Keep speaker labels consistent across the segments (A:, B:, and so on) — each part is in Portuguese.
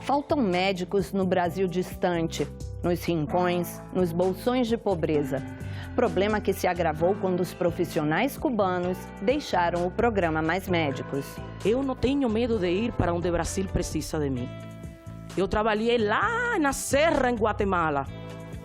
A: Faltam médicos no Brasil distante, nos rincões, nos bolsões de pobreza. Problema que se agravou quando os profissionais cubanos deixaram o programa Mais Médicos.
B: Eu não tenho medo de ir para onde o Brasil precisa de mim. Eu trabalhei lá na serra, em Guatemala,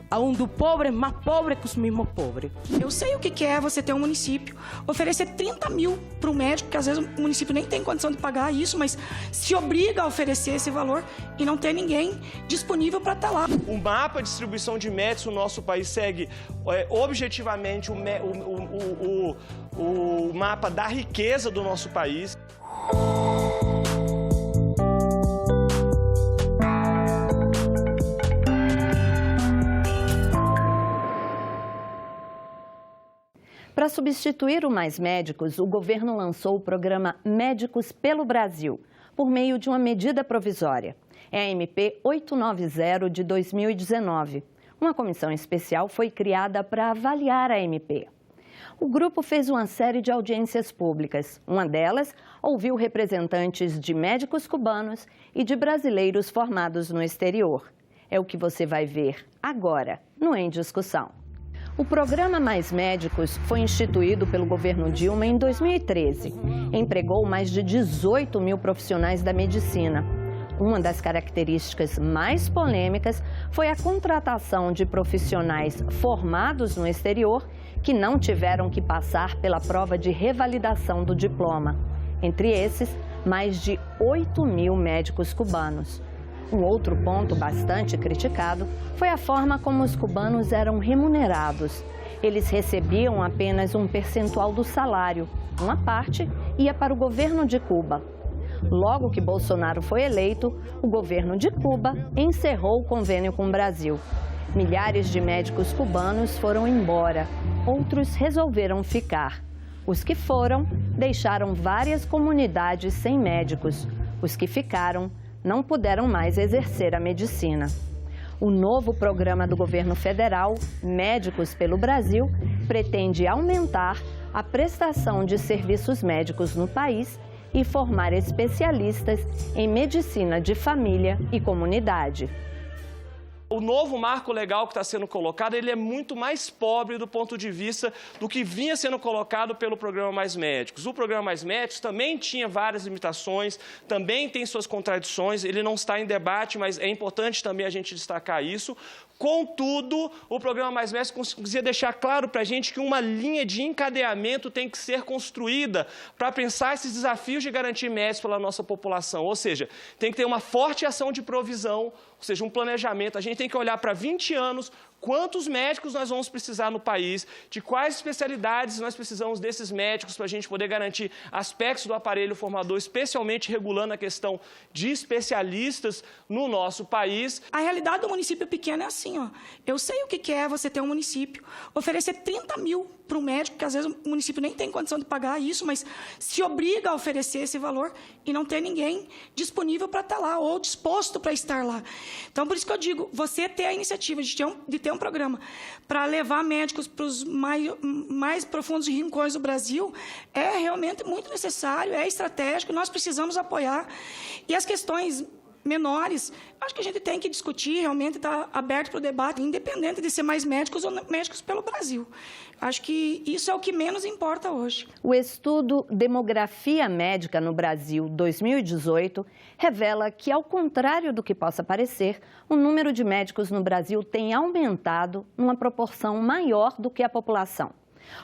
B: onde o pobre é mais pobre que os mesmos pobres.
C: Eu sei o que é você ter um município, oferecer 30 mil para um médico, que às vezes o município nem tem condição de pagar isso, mas se obriga a oferecer esse valor e não ter ninguém disponível para estar lá.
D: O mapa de distribuição de médicos no nosso país segue objetivamente o mapa da riqueza do nosso país.
A: Para substituir o Mais Médicos, o governo lançou o programa Médicos pelo Brasil, por meio de uma medida provisória. É a MP 890 de 2019. Uma comissão especial foi criada para avaliar a MP. O grupo fez uma série de audiências públicas. Uma delas ouviu representantes de médicos cubanos e de brasileiros formados no exterior. É o que você vai ver agora no Em Discussão. O programa Mais Médicos foi instituído pelo governo Dilma em 2013. Empregou mais de 18 mil profissionais da medicina. Uma das características mais polêmicas foi a contratação de profissionais formados no exterior que não tiveram que passar pela prova de revalidação do diploma. Entre esses, mais de 8 mil médicos cubanos. Um outro ponto bastante criticado foi a forma como os cubanos eram remunerados. Eles recebiam apenas um percentual do salário. Uma parte ia para o governo de Cuba. Logo que Bolsonaro foi eleito, o governo de Cuba encerrou o convênio com o Brasil. Milhares de médicos cubanos foram embora. Outros resolveram ficar. Os que foram deixaram várias comunidades sem médicos. Os que ficaram não puderam mais exercer a medicina. O novo programa do governo federal, Médicos pelo Brasil, pretende aumentar a prestação de serviços médicos no país e formar especialistas em medicina de família e comunidade.
D: O novo marco legal que está sendo colocado, ele é muito mais pobre do ponto de vista do que vinha sendo colocado pelo programa Mais Médicos. O programa Mais Médicos também tinha várias limitações, também tem suas contradições, ele não está em debate, mas é importante também a gente destacar isso. Contudo, o programa Mais Médicos conseguia deixar claro para a gente que uma linha de encadeamento tem que ser construída para pensar esses desafios de garantir médicos pela nossa população. Ou seja, tem que ter uma forte ação de provisão, ou seja, um planejamento. A gente tem que olhar para 20 anos, quantos médicos nós vamos precisar no país, de quais especialidades nós precisamos desses médicos para a gente poder garantir aspectos do aparelho formador, especialmente regulando a questão de especialistas no nosso país.
C: A realidade do município pequeno é assim, ó. Eu sei o que é você ter um município, oferecer 30 mil para um médico, que às vezes o município nem tem condição de pagar isso, mas se obriga a oferecer esse valor e não ter ninguém disponível para estar lá ou disposto para estar lá. Então, por isso que eu digo, você ter a iniciativa de ter um programa para levar médicos para os mais profundos rincões do Brasil é realmente muito necessário, é estratégico, nós precisamos apoiar. E as questões menores, acho que a gente tem que discutir, realmente estar aberto para o debate, independente de ser Mais Médicos ou Médicos pelo Brasil. Acho que isso é o que menos importa hoje.
A: O estudo Demografia Médica no Brasil 2018 revela que, ao contrário do que possa parecer, o número de médicos no Brasil tem aumentado numa proporção maior do que a população.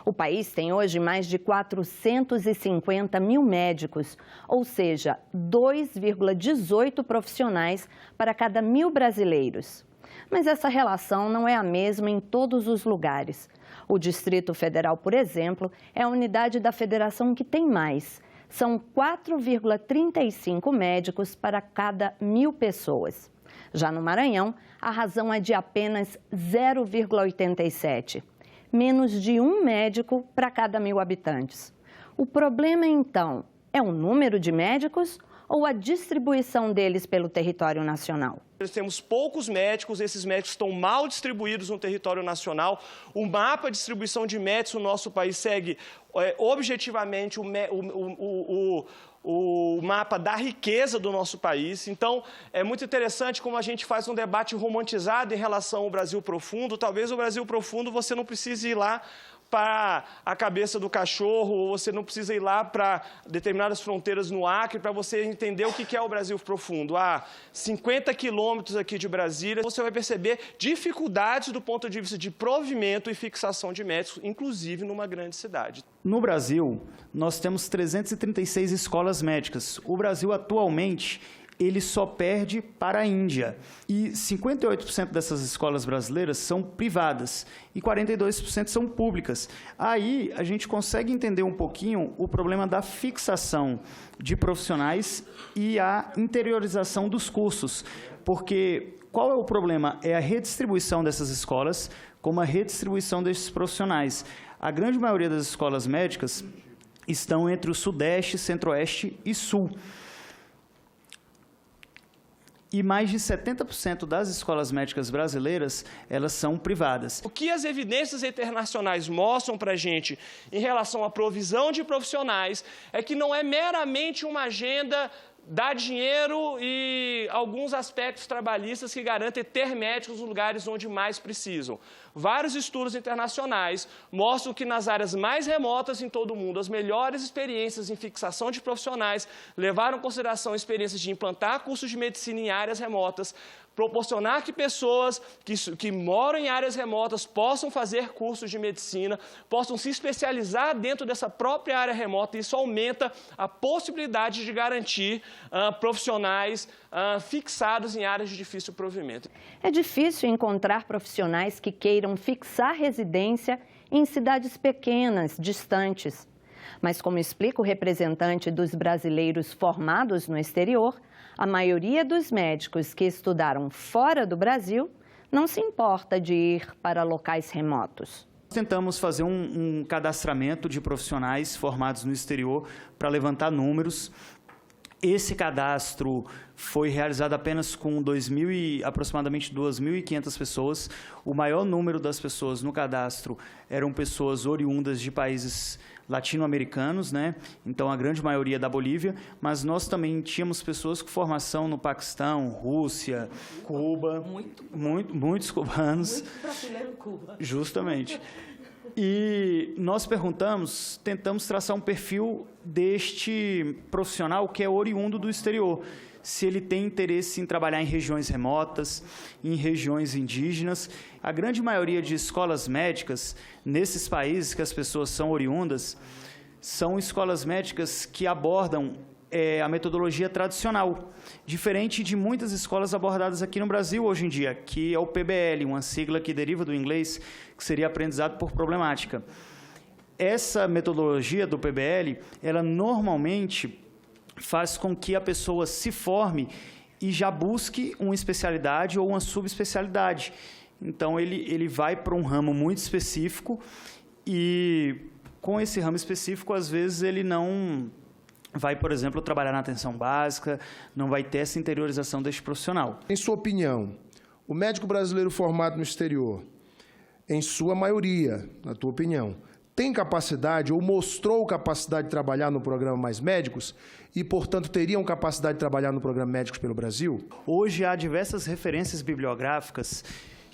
A: O país tem hoje mais de 450 mil médicos, ou seja, 2,18 profissionais para cada 1.000 brasileiros. Mas essa relação não é a mesma em todos os lugares. O Distrito Federal, por exemplo, é a unidade da federação que tem mais. São 4,35 médicos para cada 1.000 pessoas. Já no Maranhão, a razão é de apenas 0,87. Menos de um médico para cada 1.000 habitantes. O problema, então, é o número de médicos ou a distribuição deles pelo território nacional?
D: Nós temos poucos médicos, esses médicos estão mal distribuídos no território nacional. O mapa de distribuição de médicos no nosso país segue objetivamente o mapa da riqueza do nosso país. Então, é muito interessante como a gente faz um debate romantizado em relação ao Brasil profundo. Talvez o Brasil profundo você não precise ir lá para a cabeça do cachorro, ou você não precisa ir lá para determinadas fronteiras no Acre para você entender o que é o Brasil profundo. A 50 quilômetros aqui de Brasília, você vai perceber dificuldades do ponto de vista de provimento e fixação de médicos, inclusive numa grande cidade.
E: No Brasil, nós temos 336 escolas médicas. O Brasil, atualmente, ele só perde para a Índia. E 58% dessas escolas brasileiras são privadas e 42% são públicas. Aí a gente consegue entender um pouquinho o problema da fixação de profissionais e a interiorização dos cursos. Porque qual é o problema? É a redistribuição dessas escolas como a redistribuição desses profissionais. A grande maioria das escolas médicas estão entre o Sudeste, Centro-Oeste e Sul. E mais de 70% das escolas médicas brasileiras, elas são privadas.
D: O que as evidências internacionais mostram para a gente em relação à provisão de profissionais é que não é meramente uma agenda dar dinheiro e alguns aspectos trabalhistas que garantem ter médicos nos lugares onde mais precisam. Vários estudos internacionais mostram que nas áreas mais remotas em todo o mundo, as melhores experiências em fixação de profissionais levaram em consideração experiências de implantar cursos de medicina em áreas remotas, proporcionar que pessoas que moram em áreas remotas possam fazer cursos de medicina, possam se especializar dentro dessa própria área remota. Isso aumenta a possibilidade de garantir profissionais fixados em áreas de difícil provimento.
A: É difícil encontrar profissionais que queiram fixar residência em cidades pequenas, distantes. Mas, como explica o representante dos brasileiros formados no exterior, a maioria dos médicos que estudaram fora do Brasil não se importa de ir para locais remotos.
E: Tentamos fazer um cadastramento de profissionais formados no exterior para levantar números. Esse cadastro foi realizado apenas com aproximadamente 2.500 pessoas. O maior número das pessoas no cadastro eram pessoas oriundas de países latino-americanos, né? Então, a grande maioria da Bolívia, mas nós também tínhamos pessoas com formação no Paquistão, Rússia, Cuba, muitos cubanos. Muito brasileiro em Cuba. Justamente. E nós tentamos traçar um perfil deste profissional que é oriundo do exterior, se ele tem interesse em trabalhar em regiões remotas, em regiões indígenas. A grande maioria de escolas médicas, nesses países que as pessoas são oriundas, são escolas médicas que abordam a metodologia tradicional, diferente de muitas escolas abordadas aqui no Brasil hoje em dia, que é o PBL, uma sigla que deriva do inglês, que seria aprendizado por problemática. Essa metodologia do PBL, ela normalmente faz com que a pessoa se forme e já busque uma especialidade ou uma subespecialidade. Então, ele vai para um ramo muito específico e, com esse ramo específico, às vezes, ele não vai, por exemplo, trabalhar na atenção básica, não vai ter essa interiorização deste profissional.
F: Em sua opinião, o médico brasileiro formado no exterior, em sua maioria, na tua opinião, tem capacidade ou mostrou capacidade de trabalhar no programa Mais Médicos e, portanto, teriam capacidade de trabalhar no programa Médicos pelo Brasil?
E: Hoje há diversas referências bibliográficas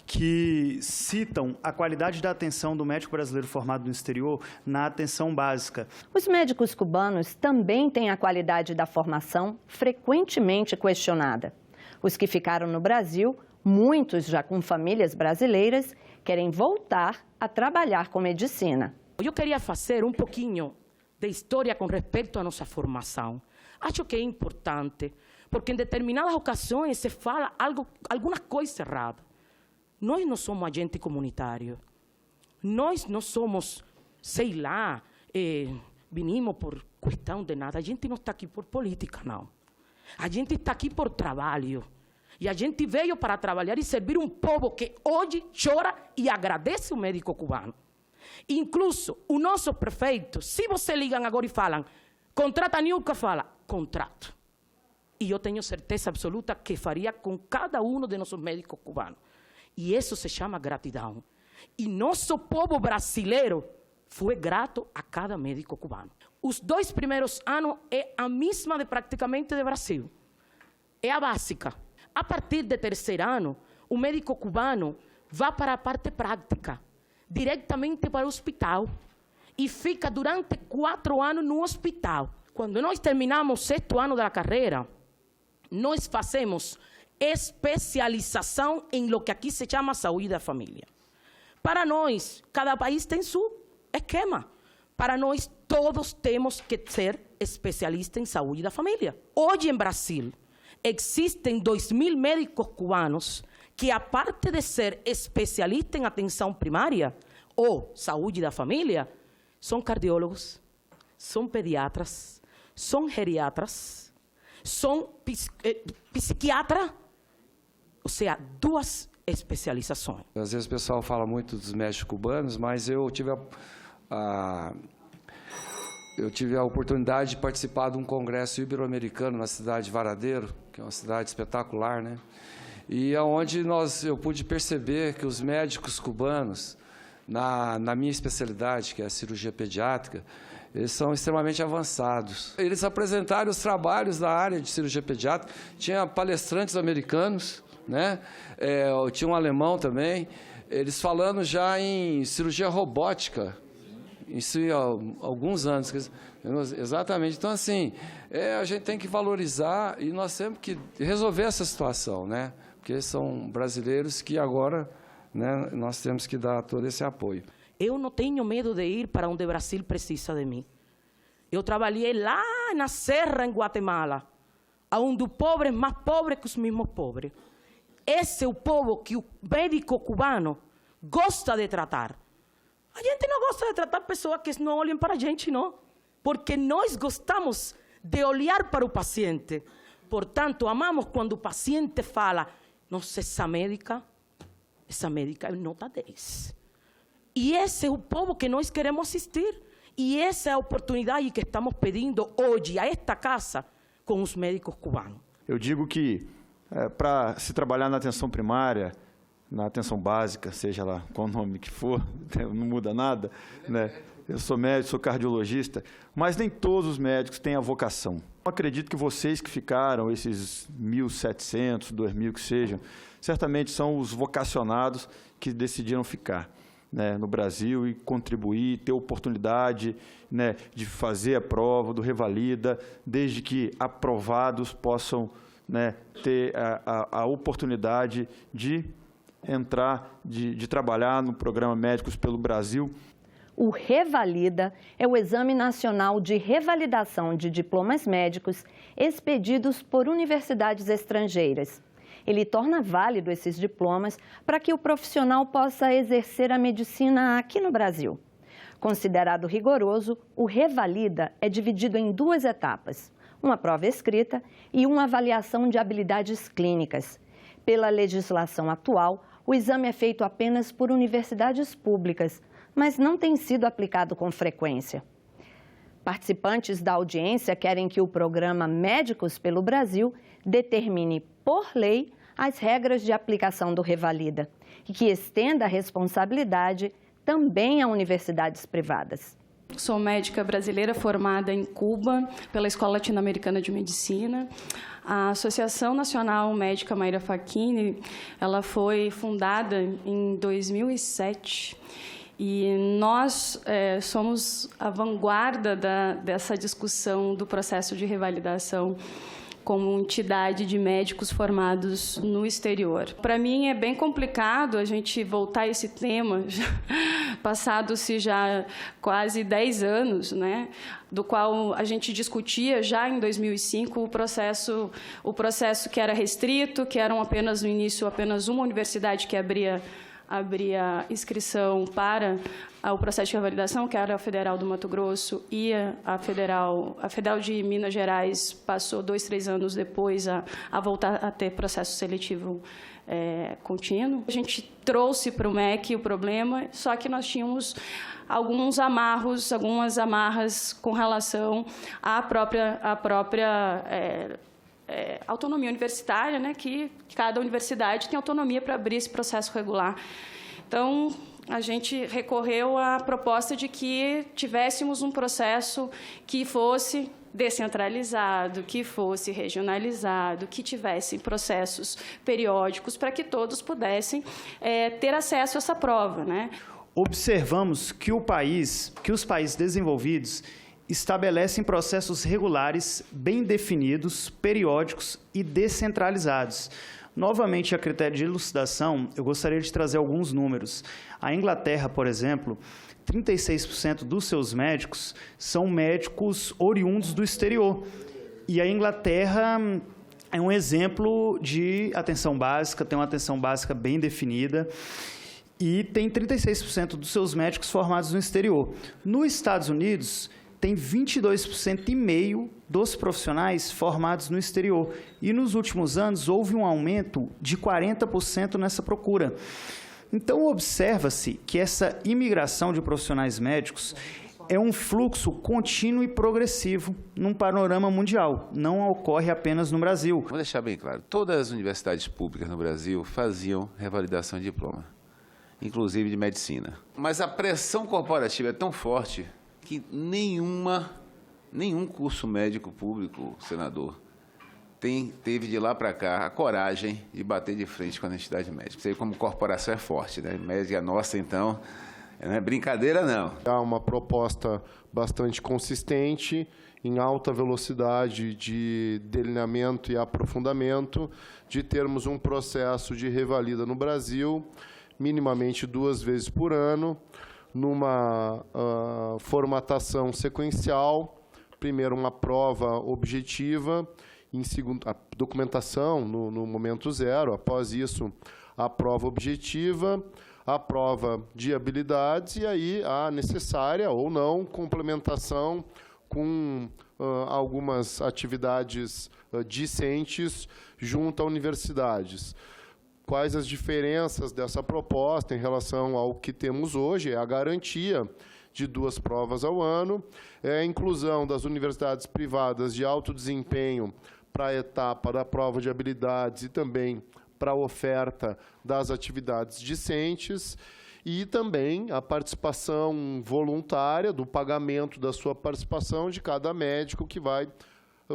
E: que citam a qualidade da atenção do médico brasileiro formado no exterior na atenção básica.
A: Os médicos cubanos também têm a qualidade da formação frequentemente questionada. Os que ficaram no Brasil, muitos já com famílias brasileiras, querem voltar a trabalhar com medicina.
B: Eu queria fazer um pouquinho de história com respeito à nossa formação. Acho que é importante, porque em determinadas ocasiões se fala algumas coisas erradas. Nós não somos agente comunitário. Nós não somos, sei lá, vinimos por questão de nada. A gente não está aqui por política, não. A gente está aqui por trabalho. E a gente veio para trabalhar e servir um povo que hoje chora e agradece o médico cubano. Incluso o nosso prefeito, se você ligam agora e falam, contrata Nilka, fala, contrato. E eu tenho certeza absoluta que faria com cada um de nossos médicos cubanos. E isso se chama gratidão. E nosso povo brasileiro foi grato a cada médico cubano. Os 2 primeiros anos é a mesma praticamente do Brasil. É a básica. A partir do 3º ano, o médico cubano vai para a parte prática, diretamente para o hospital, e fica durante 4 anos no hospital. Quando nós terminamos o 6º ano da carreira, nós fazemos especialização em lo que aqui se chama saúde da família. Para nós, cada país tem seu esquema. Para nós, todos temos que ser especialistas em saúde da família. Hoje, em Brasil, existem 2.000 médicos cubanos que, a parte de ser especialistas em atenção primária ou saúde da família, são cardiólogos, são pediatras, são geriatras, são psiquiatras, ou seja, 2 especializações.
G: Às vezes o pessoal fala muito dos médicos cubanos, mas eu tive a oportunidade de participar de um congresso ibero-americano na cidade de Varadeiro, que é uma cidade espetacular, né? E aonde eu pude perceber que os médicos cubanos, na minha especialidade, que é a cirurgia pediátrica, eles são extremamente avançados. Eles apresentaram os trabalhos da área de cirurgia pediátrica, tinha palestrantes americanos, né? Tinha um alemão também, eles falando já em cirurgia robótica, isso há alguns anos. Exatamente. Então, assim, a gente tem que valorizar e nós temos que resolver essa situação, né? Porque são brasileiros que agora, né, nós temos que dar todo esse apoio.
B: Eu não tenho medo de ir para onde o Brasil precisa de mim. Eu trabalhei lá na serra, em Guatemala, onde o pobre é mais pobre que os mesmos pobres. Esse é o povo que o médico cubano gosta de tratar. A gente não gosta de tratar pessoas que não olhem para a gente, não. Porque nós gostamos de olhar para o paciente. Portanto, amamos quando o paciente fala, nossa, essa médica é nota 10. E esse é o povo que nós queremos assistir. E essa é a oportunidade que estamos pedindo hoje a esta casa com os médicos cubanos.
H: Eu digo que para se trabalhar na atenção primária, na atenção básica, seja lá qual nome que for, não muda nada, né? Eu sou médico, sou cardiologista, mas nem todos os médicos têm a vocação. Eu acredito que vocês que ficaram, esses 1.700, 2.000 que sejam, certamente são os vocacionados que decidiram ficar, né, no Brasil e contribuir, ter oportunidade, né, de fazer a prova do Revalida, desde que aprovados possam, né, ter a oportunidade de entrar, de trabalhar no programa Médicos pelo Brasil.
A: O Revalida é o Exame Nacional de Revalidação de Diplomas Médicos expedidos por universidades estrangeiras. Ele torna válido esses diplomas para que o profissional possa exercer a medicina aqui no Brasil. Considerado rigoroso, o Revalida é dividido em 2 etapas, uma prova escrita e uma avaliação de habilidades clínicas. Pela legislação atual, o exame é feito apenas por universidades públicas, mas não tem sido aplicado com frequência. Participantes da audiência querem que o programa Médicos pelo Brasil determine, por lei, as regras de aplicação do Revalida e que estenda a responsabilidade também a universidades privadas.
I: Sou médica brasileira formada em Cuba pela Escola Latino-Americana de Medicina. A Associação Nacional Médica Mayra Facchini, ela foi fundada em 2007. E nós somos a vanguarda dessa discussão do processo de revalidação como entidade de médicos formados no exterior. Para mim é bem complicado a gente voltar a esse tema, passados-se já quase 10 anos, né, do qual a gente discutia já em 2005 o processo que era restrito, que eram apenas no início apenas uma universidade que abria inscrição para o processo de revalidação, que era a Federal do Mato Grosso, e a Federal de Minas Gerais passou 2, 3 anos depois a voltar a ter processo seletivo contínuo. A gente trouxe para o MEC o problema, só que nós tínhamos algumas amarras com relação à própria autonomia universitária, né, que cada universidade tem autonomia para abrir esse processo regular. Então, a gente recorreu à proposta de que tivéssemos um processo que fosse descentralizado, que fosse regionalizado, que tivesse processos periódicos para que todos pudessem ter acesso a essa prova, né?
E: Observamos que os países desenvolvidos estabelecem processos regulares, bem definidos, periódicos e descentralizados. Novamente, a critério de elucidação, eu gostaria de trazer alguns números. A Inglaterra, por exemplo, 36% dos seus médicos são médicos oriundos do exterior. E a Inglaterra é um exemplo de atenção básica, tem uma atenção básica bem definida, e tem 36% dos seus médicos formados no exterior. Nos Estados Unidos, tem 22,5% dos profissionais formados no exterior. E, nos últimos anos, houve um aumento de 40% nessa procura. Então, observa-se que essa imigração de profissionais médicos é um fluxo contínuo e progressivo num panorama mundial. Não ocorre apenas no Brasil.
J: Vou deixar bem claro, todas as universidades públicas no Brasil faziam revalidação de diploma, inclusive de medicina. Mas a pressão corporativa é tão forte que nenhum curso médico público, senador, teve de lá para cá a coragem de bater de frente com a entidade médica. Você vê como corporação é forte, né? Médica nossa, então, não é brincadeira, não.
F: Há uma proposta bastante consistente, em alta velocidade de delineamento e aprofundamento, de termos um processo de revalida no Brasil, minimamente 2 vezes por ano, numa formatação sequencial, primeiro uma prova objetiva, em segundo, a documentação no momento zero, após isso a prova objetiva, a prova de habilidades e aí a necessária ou não complementação com algumas atividades discentes junto a universidades. Quais as diferenças dessa proposta em relação ao que temos hoje? É a garantia de 2 provas ao ano, é a inclusão das universidades privadas de alto desempenho para a etapa da prova de habilidades e também para a oferta das atividades discentes e também a participação voluntária, do pagamento da sua participação de cada médico que vai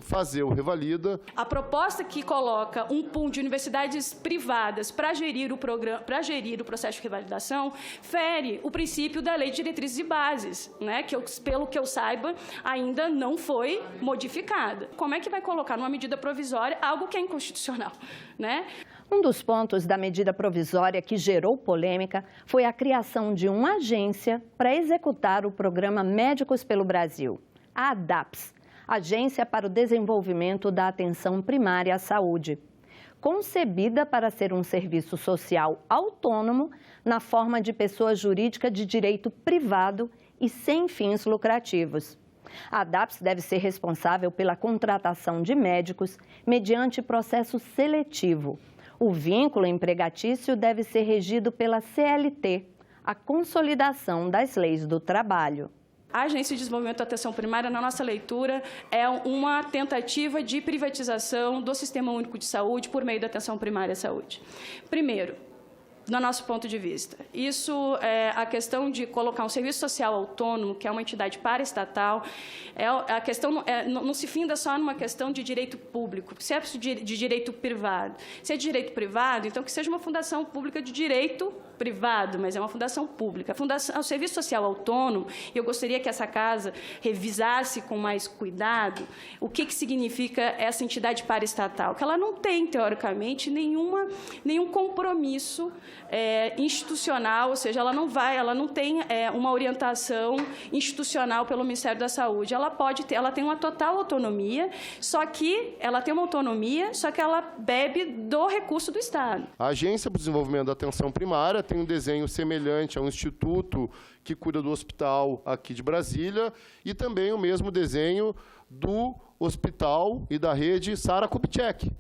F: fazer o revalida.
I: A proposta que coloca um pool de universidades privadas para gerir o programa, para gerir o processo de revalidação, fere o princípio da Lei de Diretrizes e Bases, né, que pelo que eu saiba ainda não foi modificada. Como é que vai colocar numa medida provisória algo que é inconstitucional, né?
A: Um dos pontos da medida provisória que gerou polêmica foi a criação de uma agência para executar o programa Médicos pelo Brasil, a ADAPS, Agência para o Desenvolvimento da Atenção Primária à Saúde, concebida para ser um serviço social autônomo na forma de pessoa jurídica de direito privado e sem fins lucrativos. A ADAPS deve ser responsável pela contratação de médicos mediante processo seletivo. O vínculo empregatício deve ser regido pela CLT, a Consolidação das Leis do Trabalho.
I: A Agência de Desenvolvimento da Atenção Primária, na nossa leitura, é uma tentativa de privatização do Sistema Único de Saúde por meio da atenção primária à saúde. Primeiro, do nosso ponto de vista, isso é a questão de colocar um serviço social autônomo, que é uma entidade paraestatal, a questão não se finda só numa questão de direito público, se é de direito privado. Se é de direito privado, então que seja uma fundação pública de direito privado, mas é uma fundação pública. O Serviço Social Autônomo, eu gostaria que essa casa revisasse com mais cuidado o que significa essa entidade paraestatal, que ela não tem, teoricamente, nenhum compromisso institucional, ou seja, ela não tem uma orientação institucional pelo Ministério da Saúde. Ela tem uma total autonomia, só que ela bebe do recurso do Estado.
F: A Agência para o Desenvolvimento da Atenção Primária tem um desenho semelhante ao instituto que cuida do hospital aqui de Brasília e também o mesmo desenho do hospital e da rede Sara Kubitschek,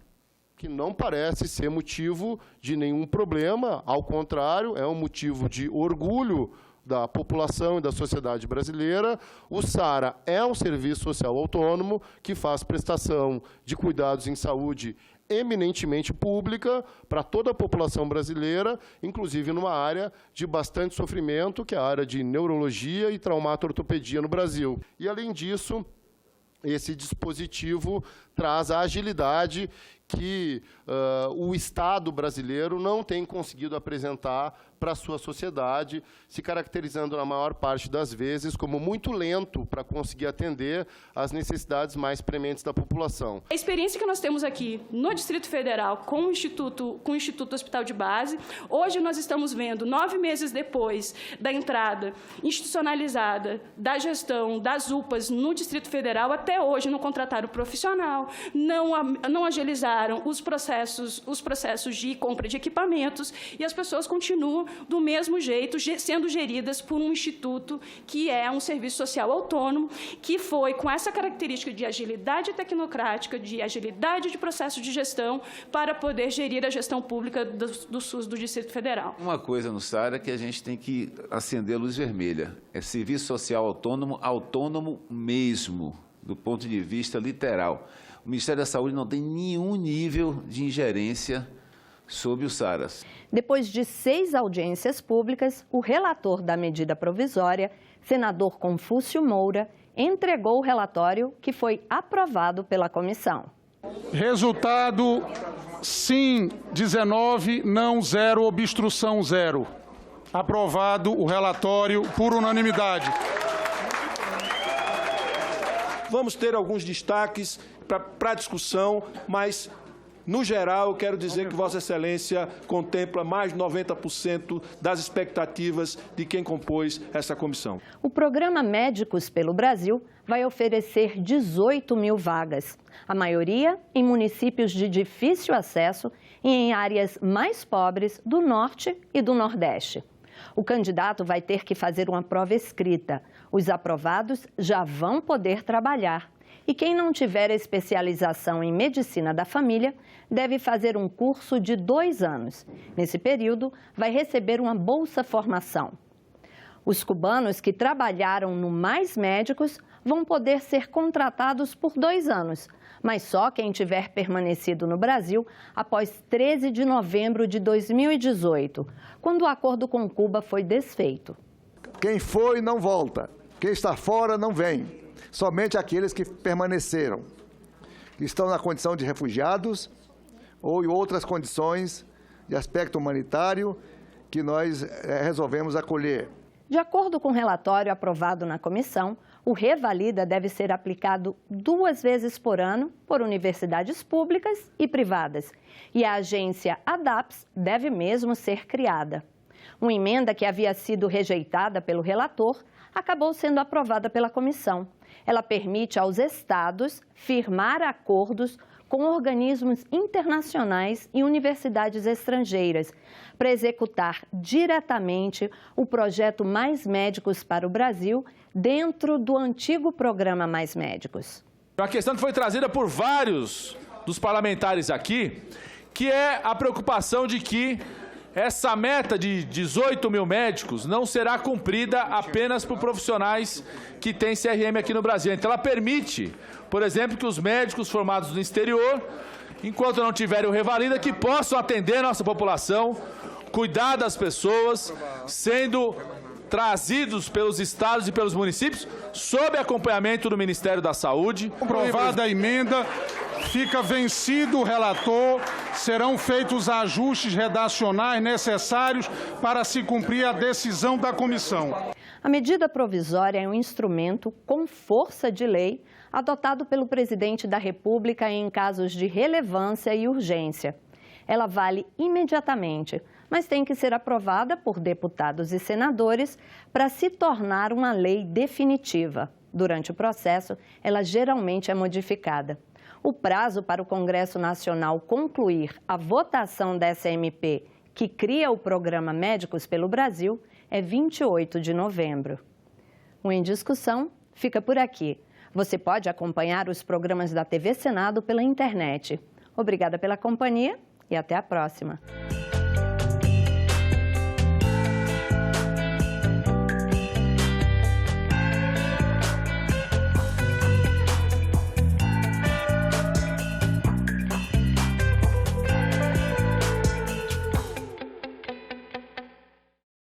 F: que não parece ser motivo de nenhum problema, ao contrário, é um motivo de orgulho da população e da sociedade brasileira. O SARA é um serviço social autônomo que faz prestação de cuidados em saúde eminentemente pública para toda a população brasileira, inclusive numa área de bastante sofrimento, que é a área de neurologia e traumato-ortopedia no Brasil. E, além disso, esse dispositivo traz a agilidade que o Estado brasileiro não tem conseguido apresentar para a sua sociedade, se caracterizando, na maior parte das vezes, como muito lento para conseguir atender às necessidades mais prementes da população.
I: A experiência que nós temos aqui no Distrito Federal com o Instituto Hospital de Base, hoje nós estamos vendo, 9 meses depois da entrada institucionalizada da gestão das UPAs no Distrito Federal, até hoje não contrataram profissional, não agilizaram os processos de compra de equipamentos, e as pessoas continuam do mesmo jeito, sendo geridas por um instituto que é um serviço social autônomo, que foi com essa característica de agilidade tecnocrática, de agilidade de processo de gestão, para poder gerir a gestão pública do SUS do Distrito Federal.
J: Uma coisa no SARA que a gente tem que acender a luz vermelha, é serviço social autônomo, autônomo mesmo, do ponto de vista literal. O Ministério da Saúde não tem nenhum nível de ingerência sobre os SARAs.
A: Depois de 6 audiências públicas, o relator da medida provisória, senador Confúcio Moura, entregou o relatório que foi aprovado pela comissão.
K: Resultado: sim, 19, não 0, obstrução 0. Aprovado o relatório por unanimidade.
L: Vamos ter alguns destaques para a discussão, mas, no geral, eu quero dizer que Vossa Excelência contempla mais de 90% das expectativas de quem compôs essa comissão.
A: O programa Médicos pelo Brasil vai oferecer 18 mil vagas, a maioria em municípios de difícil acesso e em áreas mais pobres do Norte e do Nordeste. O candidato vai ter que fazer uma prova escrita. Os aprovados já vão poder trabalhar. E quem não tiver especialização em medicina da família deve fazer um curso de 2 anos. Nesse período, vai receber uma bolsa formação. Os cubanos que trabalharam no Mais Médicos vão poder ser contratados por 2 anos, mas só quem tiver permanecido no Brasil após 13 de novembro de 2018, quando o acordo com Cuba foi desfeito.
M: Quem foi não volta, quem está fora não vem. Somente aqueles que permaneceram, que estão na condição de refugiados ou em outras condições de aspecto humanitário que nós resolvemos acolher.
A: De acordo com o relatório aprovado na comissão, o Revalida deve ser aplicado 2 vezes por ano por universidades públicas e privadas. E a agência ADAPS deve mesmo ser criada. Uma emenda que havia sido rejeitada pelo relator acabou sendo aprovada pela comissão. Ela permite aos estados firmar acordos com organismos internacionais e universidades estrangeiras para executar diretamente o projeto Mais Médicos para o Brasil dentro do antigo programa Mais Médicos.
N: Uma questão que foi trazida por vários dos parlamentares aqui, que é a preocupação de que essa meta de 18 mil médicos não será cumprida apenas por profissionais que têm CRM aqui no Brasil. Então, ela permite, por exemplo, que os médicos formados no exterior, enquanto não tiverem o Revalida, que possam atender a nossa população, cuidar das pessoas, sendo trazidos pelos estados e pelos municípios, sob acompanhamento do Ministério da Saúde.
K: Aprovada a emenda, fica vencido o relator, serão feitos ajustes redacionais necessários para se cumprir a decisão da comissão.
A: A medida provisória é um instrumento com força de lei adotado pelo presidente da República em casos de relevância e urgência. Ela vale imediatamente, mas tem que ser aprovada por deputados e senadores para se tornar uma lei definitiva. Durante o processo, ela geralmente é modificada. O prazo para o Congresso Nacional concluir a votação dessa MP, que cria o programa Médicos pelo Brasil, é 28 de novembro. O Em Discussão fica por aqui. Você pode acompanhar os programas da TV Senado pela internet. Obrigada pela companhia e até a próxima.